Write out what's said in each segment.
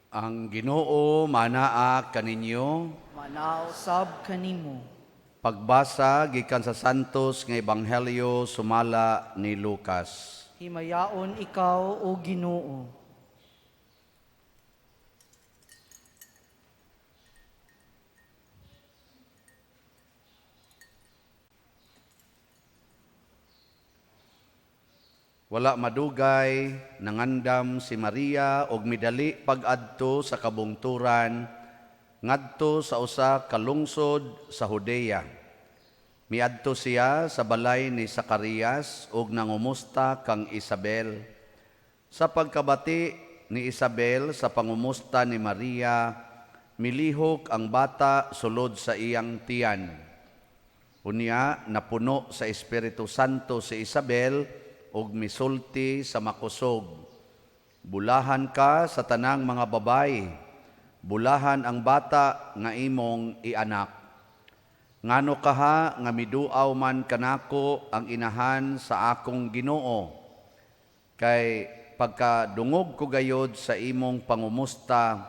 Ang Ginoo manaa kaninyo. Manausab kanimo. Pagbasa gikan sa Santos nga Ebanghelyo sumala ni Lucas. Himayaon ikaw o Ginoo. Wala madugay, nangandam si Maria og midali pag-adto sa kabungturan ngadto sa usa ka lungsod sa Judea. Miadto siya sa balay ni Zacarias ug nangumusta kang Isabel. Sa pagkabati ni Isabel sa pangumusta ni Maria, milihok ang bata sulod sa iyang tiyan. Unya napuno sa Espiritu Santo si Isabel ug misulti sa makusog. Bulahan ka sa tanang mga babayi, bulahan ang bata nga imong ianak. Ngano kaha nga miduaw man kanako ang inahan sa akong Ginoo, kay pagkadungog ko gayod sa imong pangumusta,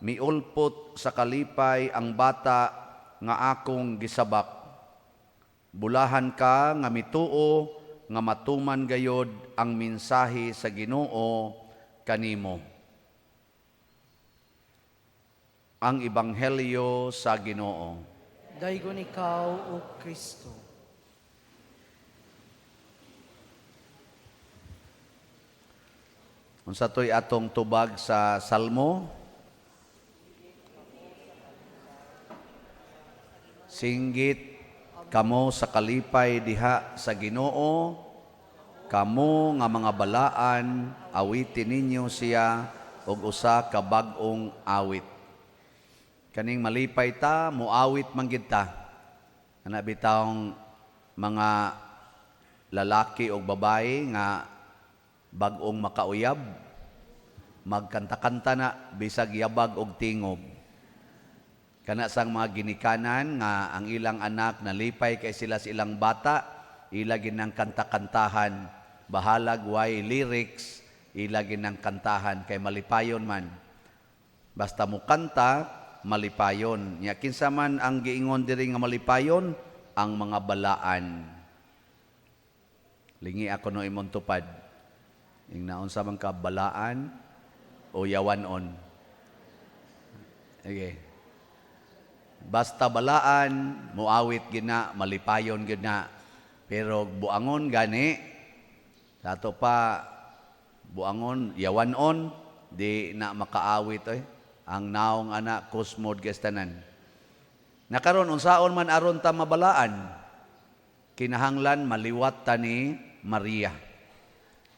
miulpot sa kalipay ang bata nga akong gisabak. Bulahan ka nga mituo nga matuman gayod ang mensahe sa Ginoo kanimo. Ang Ebanghelyo sa Ginoo. Daygon ikaw o Kristo. Unsa toy atong tubag sa Salmo? Singgit kamo sa kalipay diha sa Ginoo, kamo nga mga balaan, awitin ninyo siya og usa ka bag-ong awit. Kaning malipay ta, muawit man gid ta. Ana bitawng mga lalaki o babae nga bag-ong makauyab, magkanta-kanta na bisag yabag og tingog. Kana sang mga ginikanan nga ang ilang anak nalipay kay sila sa ilang bata, ila ginang kanta-kantahan, bahalag way lyrics, ila ginang kantahan kay malipayon man. Basta mo kanta, malipayon. Nya kinsa man ang giingon diri nga malipayon, ang mga balaan. Lingi ako no imong tupad. Ing naon sa man ka balaan o yawanon. Okay. Basta balaan, muawit gina, malipayon gina. Pero buangon gani, dato pa buangon, yawanon, di na makaawit eh. Ang naong anak kusmod gestanan. Nakaron unsaon man aron ta mabalaan, kinahanglan maliwat ta ni Maria.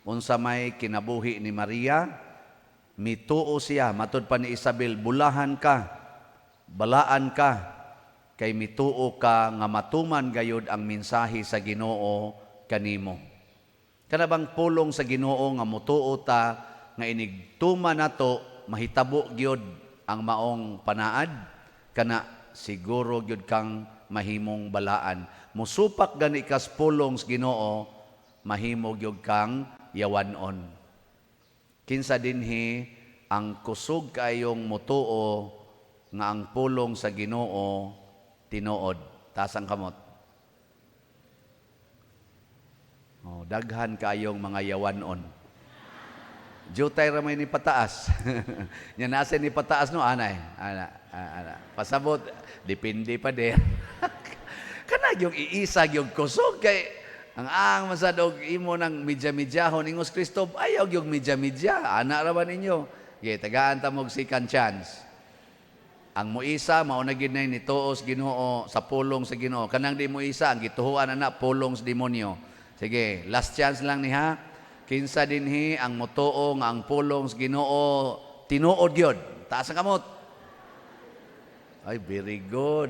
Unsa may kinabuhi ni Maria, mituo siya matud pa ni Isabel, bulahan ka, balaan ka, kay mituo ka nga matuman gayud ang mensahe sa Ginoo kanimo. Kana bang pulong sa Ginoo nga mutuo ta nga inigtuman nato mahitabo gyud ang maong panaad, kana siguro gyud kang mahimong balaan. Musupak gani kas pulong sa Ginoo, mahimo gyud kang yawanon. Kinsa dinhi ang kusog kayong mutuo nga ang pulong sa Ginoo tinuod. Taas ang kamot. Oh, daghan kayong mga yawanon. Jutay ramay ni pataas. Nya nasa ni pataas no anay. Ana. Pasabot depende pa din. Kana yung iisa yung kusog kay ang masadog imo ng midya-midyahon ingos Kristo ayaw yung midya-midya. Ana ra ba ninyo? Okay, tagaan ta mog second chance. Ang muisa mao na gid nay nituos Ginoo sa pulong sa Ginoo. Kanang di muisa ang gituhuan ana pulong sa demonyo. Sige, last chance lang ni ha. Kinsa dinhi ang mutuo nga ang pulong sa Ginoo tinuod gyud. Taas ang kamot. Ay, very good.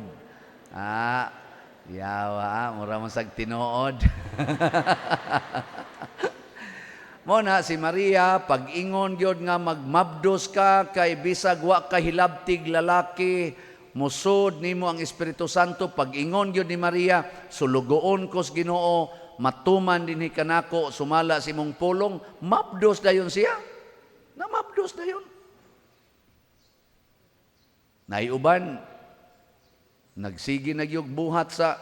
Yawa, mura man sag tinuod. Mo na si Maria pag-ingon gyud nga magmabdos ka kay bisag wa ka hilabtig lalaki, musod nimo ang Espiritu Santo. Pag-ingon gyud ni Maria, sulugoon ko sa Ginoo, matuman dinhi kanako sumala si mong pulong, mabdos dayon siya. Na mabdos dayon. Naiuban, nagsigi nagyog buhat sa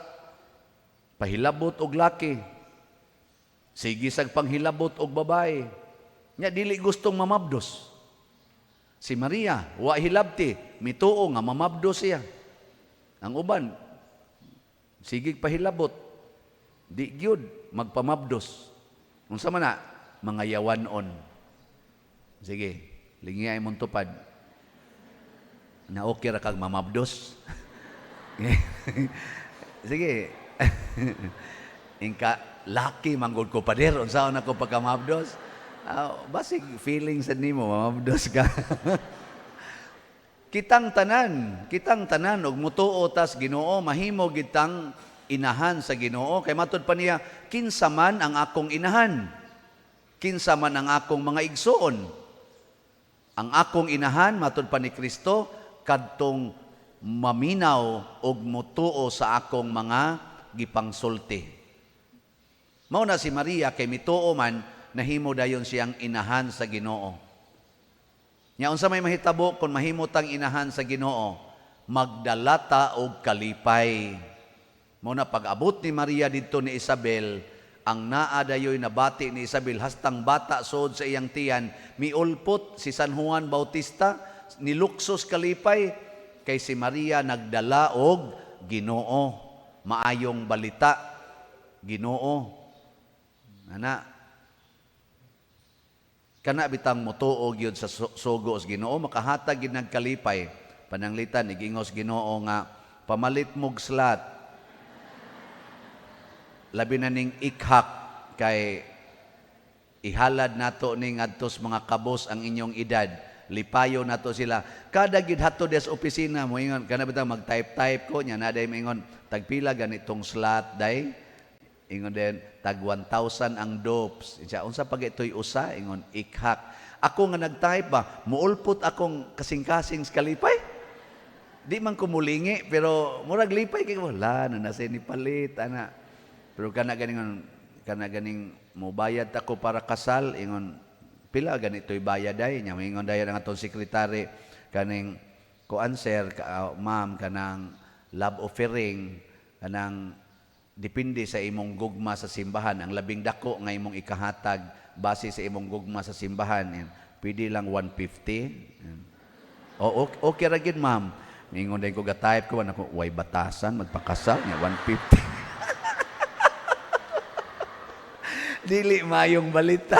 pahilabot og laki. Sige sag panghilabot og babae. Nya dili gustong mamabdos. Si Maria, wa hilabti, mituo nga mamabdos siya. Ang uban, sige pahilabot, di gyud magpamabdos. Unsa man na, mga yawanon. Sige, lingi ay mong tupad. Na okay ra kag mamabdos. Sige. Ingka lucky manggod ko pader unsaon ako pagkamabdos. Basig feeling sa nimo mamabdos ka. kitang tanan og mutuo tas Ginoo mahimo gitang inahan sa Ginoo kay matud pa niya kinsa man ang akong inahan. Kinsa man ang akong mga igsoon. Ang akong inahan matud pa ni Kristo kadtong maminaw og mutuo sa akong mga gipangsulti. Mao na si Maria kay mituo man nahimo dayon siyang inahan sa Ginoo. Nya unsa may mahitabo kung mahimo tang inahan sa Ginoo, magdalata og kalipay. Mao na pag-abot ni Maria didto ni Isabel, ang naa dayoy nabati ni Isabel hastang bata sod sa iyang tiyan, miulpot si San Juan Bautista, niluksos kalipay kay si Maria nagdala og Ginoo, maayong balita, Ginoo. Ana, kana bitang motuo gyud sa sugo sa Ginoo, makahatag gid nagkalipay. Pananglitan igingos Ginoo nga pamalit mog slat. Labi na ning ikhak kay ihalad nato ning adtos mga kabos ang inyong edad. Lipayo nato sila. Kada gid hatod des opisina mo ingon kana bitang mag-type ko nya na day ingon tagpila ganitong slot day. Ingon den tag 1,000 ang dopes. Unsa pag itoy usa ingon ikhak. Ako nga nag-type ba muulpot akong kasing-kasing kalipay. Di man ko mulingi pero murag lipay kay wala na nasa ni palit ana. Pero kana ganing mobayad ako para kasal ingon pila ganito'y bayad ay nya mingon dayon ang atong sekretary kaning kuan sir ma'am kanang love offering kanang depende sa imong gugma sa simbahan ang labing dako nga imong ikahatag base sa imong gugma sa simbahan pwede lang 150 okay ra gid ma'am mingon day ko ga-type ko nako way batasan magpakasal nya 150 dili mayong balita.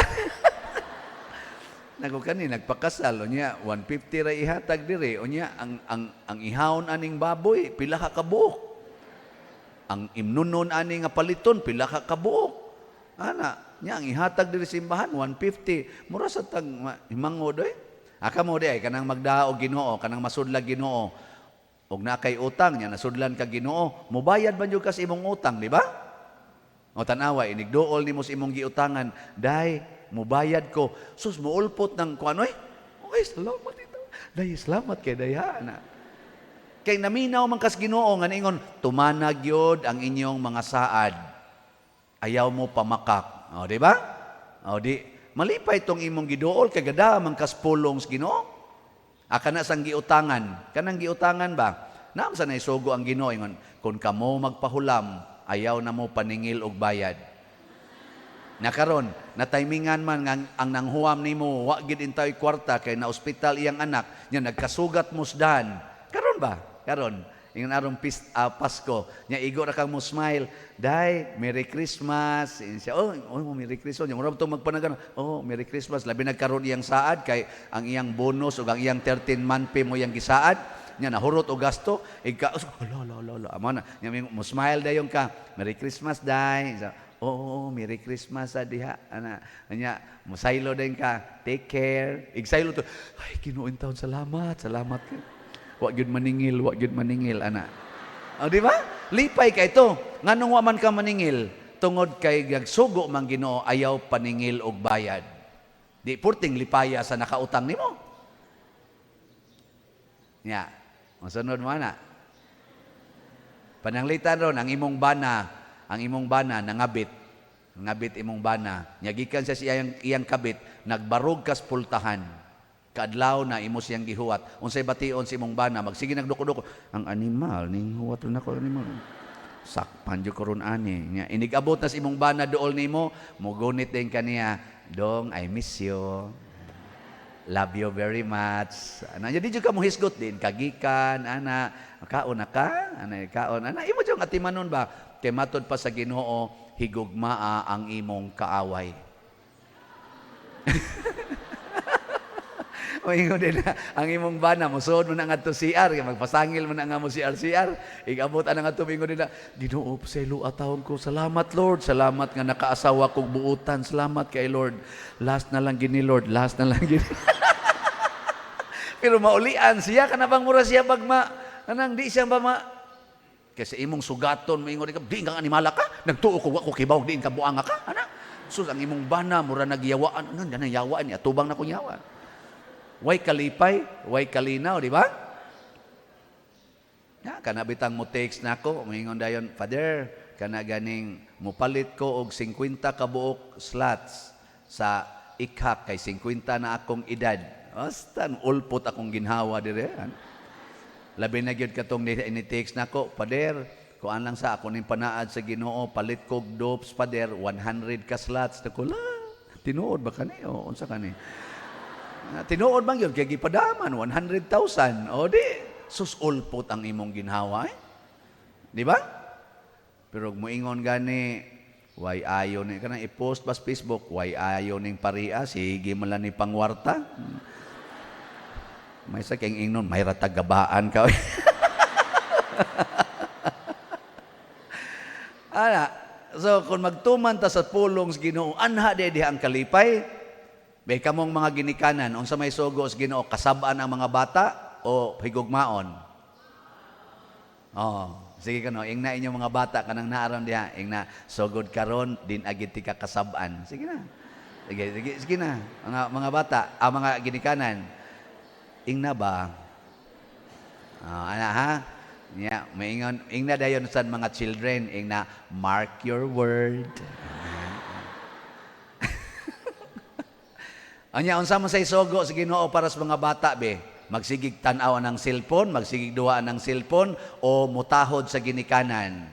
Nako kani nagpakasal unya 150 ra ihatag diri unya ang ihawon aning baboy pila ka kabuok. Ang imnunon ani nga paliton pila ka kabuok. Ana nya ang ihatag diri simbahan 150 mura sa tag himangod oy. Aka mo di ay kanang magdao Ginoo kanang masudlag Ginoo. Og na kay utang nya nasudlan ka Ginoo mobayad man jud ka sa imong utang di ba? O tanawa, inigdool ni mo sa imong giutangan, day, mubayad ko. Sus, muulpot ng kuano eh. Okay, salamat ito. Day, salamat kay daya na. Kay naminaw man kas Ginoo nga ningon, tumanag yod ang inyong mga saad. Ayaw mo pamakak. O, di ba? O, di, malipay itong imong gidool, kay gada man kas pulong sa Ginoo. Aka na sang giutangan. Kanang giutangan ba? Naam sa naisugo ang Ginoo, ingon, kung kamo magpahulam, ayaw na mo paningil og bayad. Nakaron, natimingan man ang nanghuam nimo wa gid intay kwarta kay na ospital iyang anak, nya nagkasugat musdan. Karon ba? Karon. Ingon aron Pasko, nya igo ra kang mo smile. Day, Merry Christmas. Siya, Merry Christmas. Nya mura to magpanagan. Merry Christmas. Labi nagkaroon iyang saad kay ang iyang bonus ug ang iyang 13-month pay mo iyang gisaad. Nya nahurot og gasto ika amo na nya mo smile dayon ka Merry Christmas day Merry Christmas sa diha ana nya mosaylo dayon ka take care igsaylo to ay Ginoo taon salamat ka wa gyud maningil ana di ba lipay kay to nganong wa man ka maningil tungod kay gagsugo man Ginoo ayaw paningil og bayad di purting lipaya sa nakautang nimo nya masunod mo na. Pananglitan ron, ang imong bana nangabit. Nangabit imong bana. Nyagikan siya iyang kabit, nagbarog kas pultahan. kaadlaw na imo siyang gihuwat. Unsay bation si imong bana, magsige nagduko-duko. Ang animal ning huwat na ko animal. Sakpan jud ko ron ani. Nya inigabot na si imong bana duol nimo, mugunit din kaniya, "Dong, I miss you. Love you very much." Ana jadi jud ka mo hisgot din kagikan ana, kaon na ka, ana kaon. Ana imo jud atimanon ba? Kay matud pa sa Ginoo, higugmaa ang imong kaaway. O ingon din na, ang imong bana, musuod mo na nga to CR, magpasangil mo na nga mo CR. Igabot na nga to, ingon din na, Ginoo, pasaylo atawon ko, salamat Lord, salamat nga nakaasawa kong buutan, salamat kay Lord. Last na lang gini Lord, last na lang gini. Pero maulian siya, kanabang mura siya bagma, kanang di siya ba kasi imong sugaton, maingon ka, di kang animala ka, nagtuo ko, wako kibaw, di ka buanga ka, ana. Sus, ang imong bana, mura nagyawaan, ano, ganang yawaan niya, tubang na kong yawa. Way kalipay, way kalinaw, di ba? Ya, kana bitang mo text nako, moingon dayon, Father, kana ganing mupalit ko og 50 ka buok slots sa ikhak kay 50 na akong edad. Basta ulpot akong ginhawa dire. Labi na gyud katong ni text nako, Father, kuan lang sa ako ning panaad sa Ginoo, palit ko og dopes, Father, 100 ka slots. Nako la, tinuod ba kani o unsa kani? Tinuod bang yun, kaya gipadaman, 100,000. O di, susulpot ang imong ginhawa. Di ba? Pero muingon gani, why ayo ni, kanang i-post ba sa Facebook, why ayo ning paria, sige mala ni pangwarta. May sa keng ingnon, may ratagabaan ka. Ana, so kung magtuman ta sa pulong sa Ginoo, anha di ang kalipay, may kamong mga ginikanan, unsa may sugos Ginoo, kasabaan ang mga bata o higugmaon? Oh, sige kano, ingna inyong mga bata kanang naaram diha, ingna sugod karon din agid ti kasabaan. Sige na. Sige na. Mga bata, ang mga ginikanan, ingna ba? Ana ha? Yeah, maingon, ingna dayon sa mga children, ingna mark your word. Anya unsa man say sugo sa Ginoo para sa mga bata be? Magsigig tan-aw ng cellphone, magsigig duwa ng cellphone o mutahod sa ginikanan.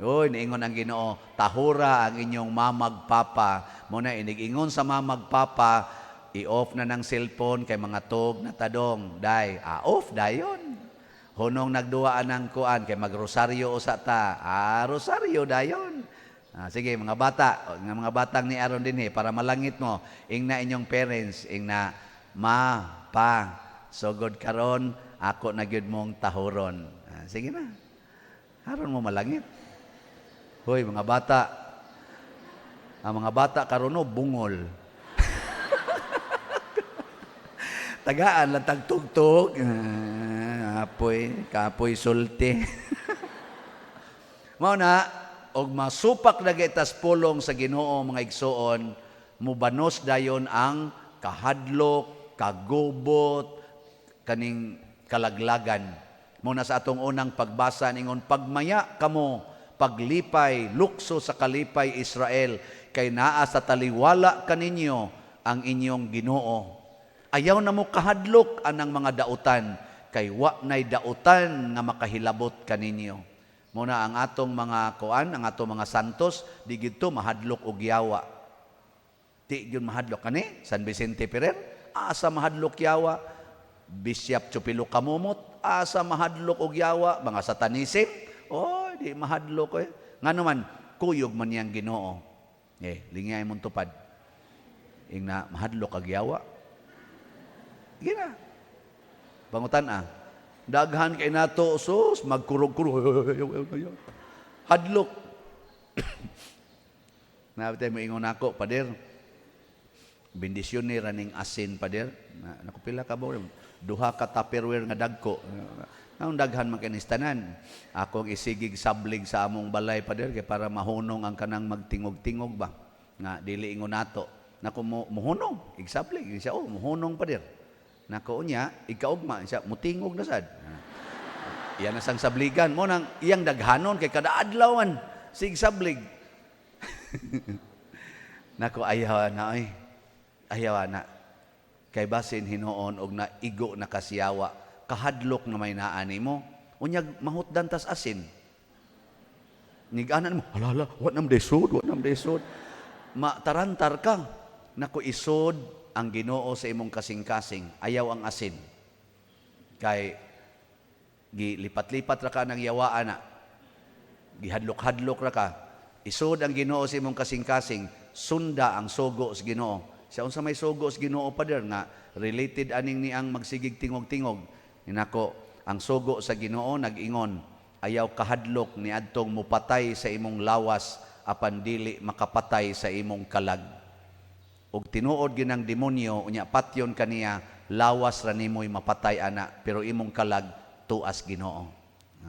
Oy, niingon ang Ginoo, tahura ang inyong mamag papa. Muna inig-ingon sa mamag papa, i-off na ng cellphone kay mga tog na tadong. Day, off dayon. Hunong nagduwaan ng kuan kay magrosaryo usa ta. Rosaryo dayon. Sige, mga bata, mga batang ni Aaron din para malangit mo, ingna inyong parents, ingna, ma, pa, sugod karon, ako na gyud mong tahuron. Sige na, Aaron mo malangit. Hoy, mga bata, ang mga bata karon no, bungol. Tagaan lang tagtugtog, kapoy sulti. Mao na, og masupak na gaitas pulong sa Ginoo mga igsoon, mubanos dayon ang kahadlok, kagubot, kaning kalaglagan. Muna sa atong unang pagbasa ningon, pagmaya kamo, paglipay, lukso sa kalipay Israel, kay naa sa taliwala kaninyo ang inyong Ginoo. Ayaw na mo kahadlok anang mga dautan, kay wa nay dautan nga makahilabot kaninyo. Muna ang atong mga kuan, ang atong mga santos, di gito mahadlok og yawa. Di gyud mahadlok kani San Vicente Ferrer, asa mahadlok yawa. Bishop Chupilo Kamumot, asa mahadlok og yawa, mga satanism, di mahadlok Ngano man kuyog man yang Ginoo. Lingay mong tupad. Ingna mahadlok ag yawa. Gina. Pangutan daghan kay nato sus magkurog-kurog hadlok. Nabitay mo ingon ako, Pader, bendisyon ni raning asin, Pader, nakupila ka ba? Duha ka tupperware nga dagko. Ang daghan man kanistanan, akong isigig sablig sa among balay, Pader, kay para mahunong ang kanang magtingog-tingog ba nga dili ingon nato. Nako muhunong igsablig siya, muhunong, Pader. Nako niya, ikaugma siya, mutingog na sad. Iyan na sang sabligan mo nang iyang daghanon kay kada adlawan sig sablig. Nako ayaw na. Kay basin hinoon og naigo na kasiyawa, kahadlok na may naani mo, unyag mahutdan tas asin. Niganan mo, hala, wat nam desod. Matarantar ka. Naku isod ang Ginoo sa imong kasing-kasing, ayaw ang asin. Kay gilipat-lipat ra ka ng yawaan na. Gihadlok-hadlok ra ka. Isod ang Ginoo sa imong kasing-kasing, sunda ang sugo sa Ginoo. Siya unsa may sugo sa Ginoo pader nga related aning ni ang magsigig tingog-tingog. Ninako, ang sugo sa Ginoo nag-ingon, ayaw kahadlok ni adtong mupatay sa imong lawas apan dili makapatay sa imong kalag. Og tinuod ginang demonyo unya patyon kaniya, lawas ra nimoy mapatay ana pero imong kalag tuas Ginoo.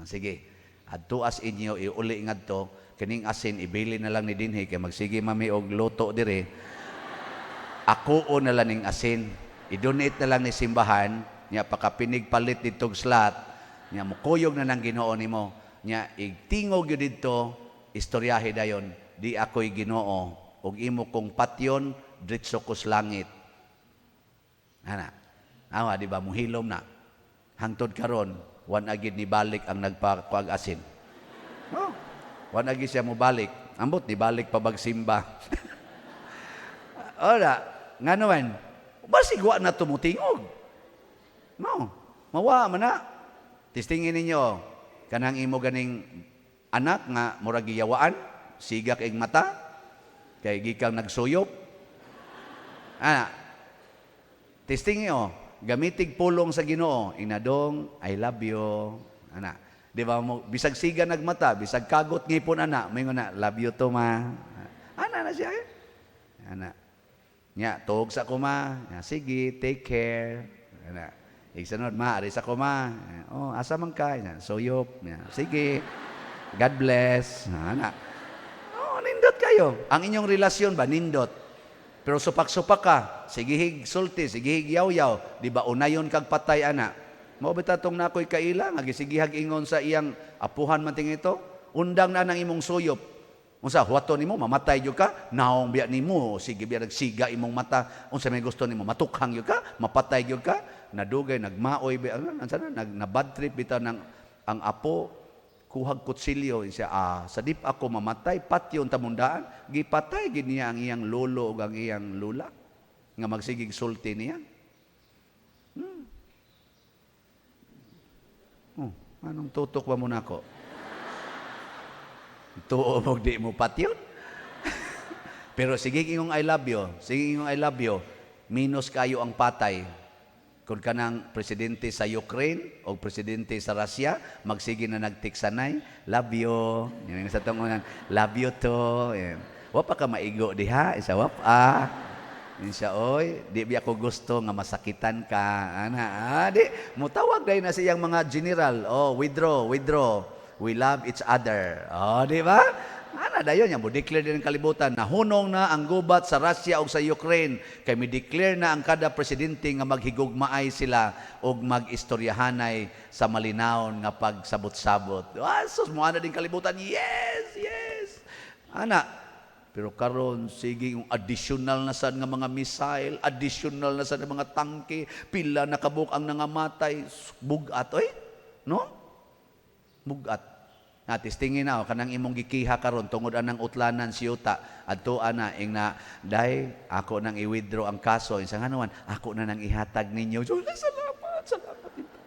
Sige, adtuas inyo iuli ngadto kining asin ibili na lang ni dinhi kay magsige mami og luto dire. Ako na lang ning asin, i-donate na lang ni simbahan, niya pakapinig palit ditong slot, niya mukuyog na ng Ginoo nimo, niya igtingog yun dito, istoryahe dayon, di ako'y Ginoo, ug imo kong patyon, dritso ko sa langit. Awa, di ba, muhilom na. Hangtod karon, wan agid ni balik ang nagpakuag asin. Wan agid siya mo balik, ambot ni balik pa bagsimba. Ora, nga naman, basigwa na tumutingog. Mawa man na. Tistingin ninyo, kanang imo ganing anak nga murag giyawaan, sigak ing mata, kay gikang nagsuyop. Tistingin nyo, gamitig pulong sa Ginoo, inadong, I love you. Di ba mo, bisag siga nagmata, bisag kagot ngipon may nga love you to ma. Na siya Nya, tuog sa kuma. Sige, take care. Igsanod, ari sa kuma. Asa man ka? Suyop. Sige. God bless. Nindot kayo. Ang inyong relasyon ba, nindot. Pero supak-supak ka. Sigihig sulti, sigihig yaw-yaw. Di ba unayon kag patay, ana? Maubitatong na ako'y kaila. Nagisigihag ingon sa iyang apuhan manting ito. Undang na ng imong suyop. Unsa huwaton nimo mamatay jud ka, naong biya nimo, sige biya nagsiga imong mata, unsa may gusto nimo matukhang jud ka, mapatay jud ka, nadugay nagmaoy biya na bad trip bitaw ng ang apo kuhag kutsilyo siya sa dip ako mamatay patyon tamundaan, gipatay gid niya ang iyang lolo ug ang iyang lula nga magsigig sulti niya. Anong tutok ba mo nako? Tuo mo di mo patyon. Pero sige ingong I love you. Sige ingong I love you. Minus kayo ang patay. Kung kanang presidente sa Ukraine o presidente sa Russia, magsige na nagtiksanay, love you. Yan sa tungunan, love you to. Yan. Wapa ka maigo diha, isa wapa. Insya oy, di biya ko gusto nga masakitan ka. Di, mutawag dahil na siyang mga general. Withdraw. We love each other. Di ba? Dayon yan, mo-declare din ang kalibutan. Nahunong na ang gubat sa Russia o sa Ukraine. Kay mi-declare na ang kada presidente nga maghigugmaay sila o mag-istoryahanay sa malinaon nga pagsabot-sabot. Sus, mo din kalibutan. Yes. Pero karon sige yung additional na sad nga mga missile, additional na sad nga mga tangke, pila nakabuk ang nangamatay, bugat no? Bugat. Tistingin na kanang imong gikiha karon tungod anang utlanan siyuta adto ana ing na dai ako nang i-withdraw ang kaso insang hanuan ako na nang ihatag ninyo. Salamat ito.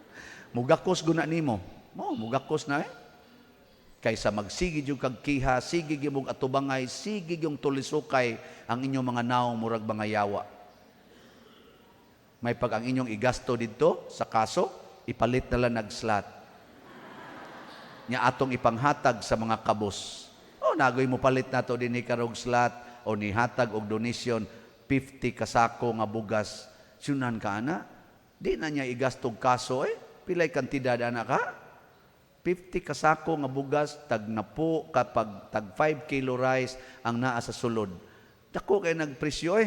Mugakos guna nimo. Mugakos na kaysa magsigid yung kagkiha, sigig yung atubangay, sigig yung tulisukay ang inyong mga naong murag bangayawa. May pag ang inyong igasto dito sa kaso, ipalit na lang nag-slot. Nya atong ipanghatag sa mga kabos. Nagoy mo palit nato din ni karog slot o ni hatag og donation 50 kasako nga bugas. Sunan ka ana? Di na niya igastog kaso Pilay kantidad ana ka? 50 kasako nga bugas, tag na po kapag tag 5 kilo rice ang naa sa sulod. Dako kay nagpresyo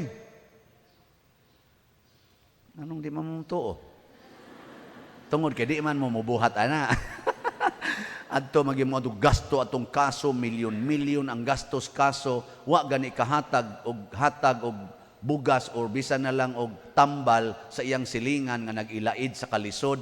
Anong di man mo tuo? Tungod kay di man mo mubuhat ana. Adto magimo adto gasto atong kaso milyon ang gastos kaso wa gani kahatag og bugas or bisan na lang og tambal sa iyang silingan nga nag-ilaid sa kalisod.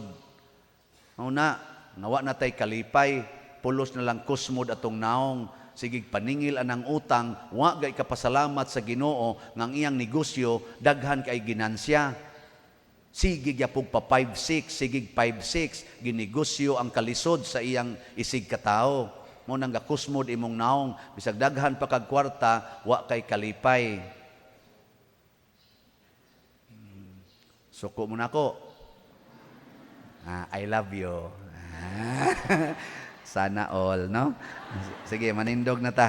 Mao na, nawa na tay kalipay, pulos na lang kusmod atong naong, sigig paningil anang utang, wa gay kapasalamat sa Ginoo nga ang iyang negosyo daghan kay ginansya. Sigig yapog pa 5-6, sigig 5-6, ginegosyo ang kalisod sa iyang isig katao. Mo nang gakusmod imong naong, bisag daghan pa kag kwarta, wa kay kalipay. Suko mo na ko. I love you. Sana all, no? Sige, manindog na ta.